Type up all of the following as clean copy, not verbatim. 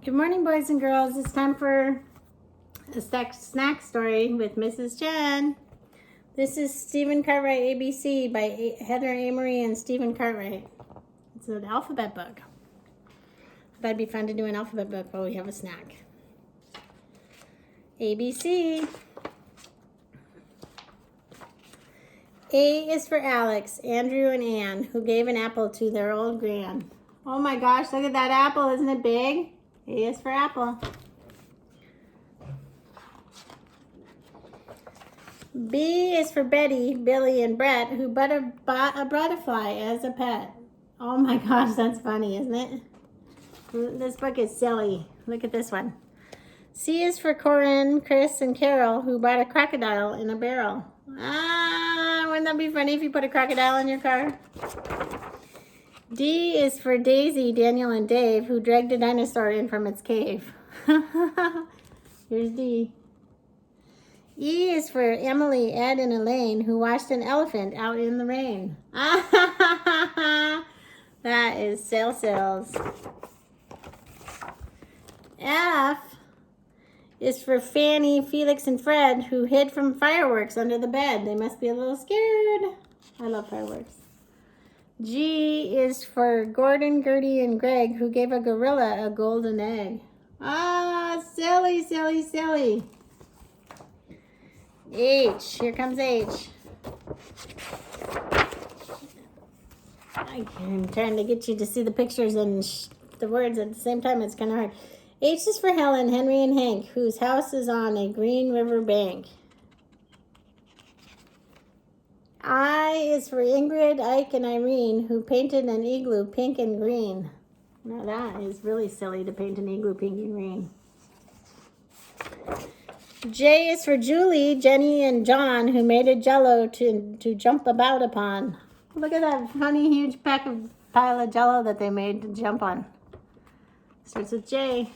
Good morning, boys and girls. It's time for a snack story with Mrs. Jen. This is Stephen Cartwright ABC by Heather Amory and Stephen Cartwright. It's an alphabet book. That'd be fun to do an alphabet book while we have a snack. ABC. A is for Alex, Andrew, and Ann, who gave an apple to their old gran. Oh my gosh, look at that apple. Isn't it big? A is for apple. B is for Betty, Billy, and Brett, who bought a butterfly as a pet. Oh my gosh, that's funny, isn't it? This book is silly. Look at this one. C is for Corinne, Chris, and Carol, who bought a crocodile in a barrel. Wouldn't that be funny if you put a crocodile in your car? D is for Daisy, Daniel, and Dave, who dragged a dinosaur in from its cave. Here's D. E is for Emily, Ed, and Elaine, who watched an elephant out in the rain. That is sales. F is for Fanny, Felix, and Fred, who hid from fireworks under the bed. They must be a little scared. I love fireworks. G is for Gordon, Gertie, and Greg, who gave a gorilla a golden egg. Silly, silly, silly. H, here comes H. I'm trying to get you to see the pictures and the words at the same time. It's kind of hard. H is for Helen, Henry, and Hank, whose house is on a green river bank. I is for Ingrid, Ike, and Irene, who painted an igloo pink and green. Now that is really silly to paint an igloo pink and green. J is for Julie, Jenny, and John, who made a jello to jump about upon. Look at that funny huge pile of jello that they made to jump on. Starts with J.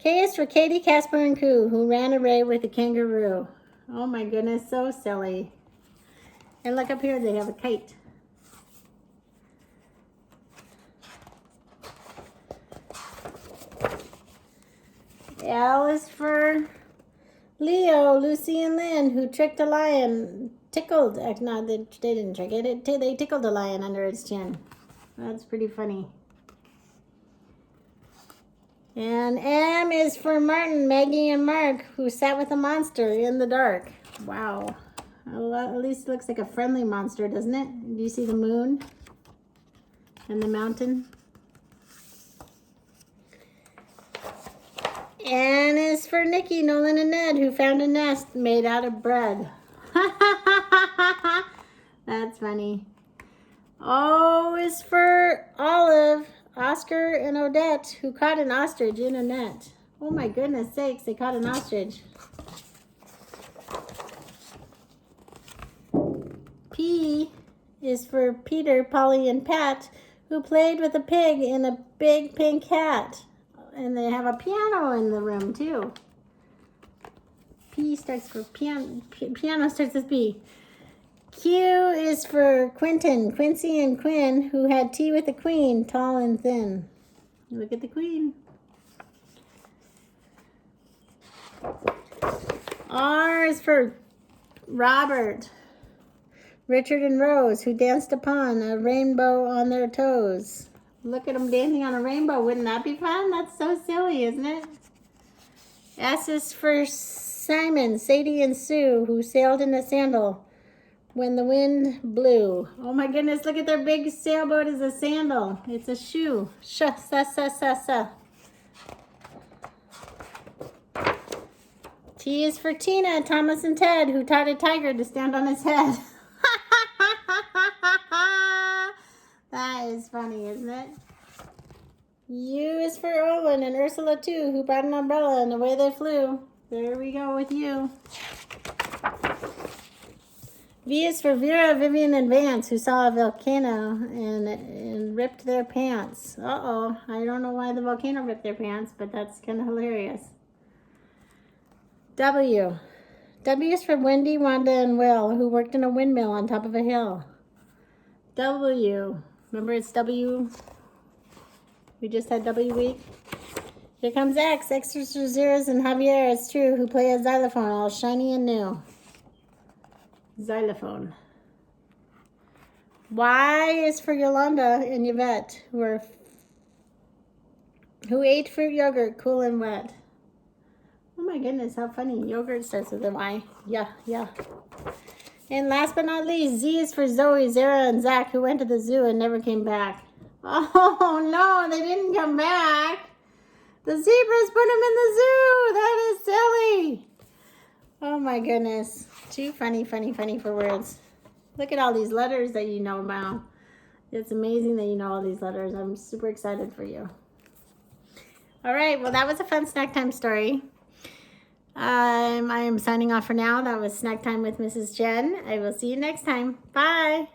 K is for Katie, Casper, and Coo, who ran away with a kangaroo. Oh my goodness, so silly. And look up here, they have a kite. L is for Leo, Lucy, and Lynn, who tricked a lion. No, they didn't trick it. They tickled a lion under its chin. That's pretty funny. And M is for Martin, Maggie, and Mark, who sat with a monster in the dark. Wow. Well, at least it looks like a friendly monster, doesn't it? Do you see the moon and the mountain? N is for Nikki, Nolan, and Ned, who found a nest made out of bread. That's funny. O is for Olive, Oscar, and Odette, who caught an ostrich in a net. Oh my goodness sakes, they caught an ostrich. P is for Peter, Polly, and Pat, who played with a pig in a big pink hat. And they have a piano in the room, too. P starts for piano. Piano starts with P. Q is for Quentin, Quincy, and Quinn, who had tea with the queen, tall and thin. Look at the queen. R is for Robert, Richard, and Rose, who danced upon a rainbow on their toes. Look at them dancing on a rainbow. Wouldn't that be fun? That's so silly, isn't it? S is for Simon, Sadie, and Sue, who sailed in a sandal when the wind blew. Oh my goodness, look at their big sailboat is a sandal. It's a shoe. T is for Tina, Thomas, and Ted, who taught a tiger to stand on his head. That is funny, isn't it? U is for Owen and Ursula, too, who brought an umbrella and away they flew. There we go with you. V is for Vera, Vivian, and Vance, who saw a volcano and ripped their pants. Uh-oh. I don't know why the volcano ripped their pants, but that's kind of hilarious. W. W is for Wendy, Wanda, and Will, who worked in a windmill on top of a hill. W. Remember, it's W. We just had W week. Here comes X, Extra Zeros and Javier, it's true, who play a xylophone, all shiny and new. Xylophone. Y is for Yolanda and Yvette, who ate fruit yogurt, cool and wet. Oh my goodness, how funny. Yogurt starts with a Y. Yeah, yeah. And last but not least, Z is for Zoe, Zara, and Zach, who went to the zoo and never came back. Oh no, they didn't come back. The zebras put them in the zoo. That is silly. Oh my goodness. Too funny for words. Look at all these letters that you know about. It's amazing that you know all these letters. I'm super excited for you. All right, well, that was a fun snack time story. I am signing off for now. That was Snack Time with Mrs. Jen. I will see you next time. Bye.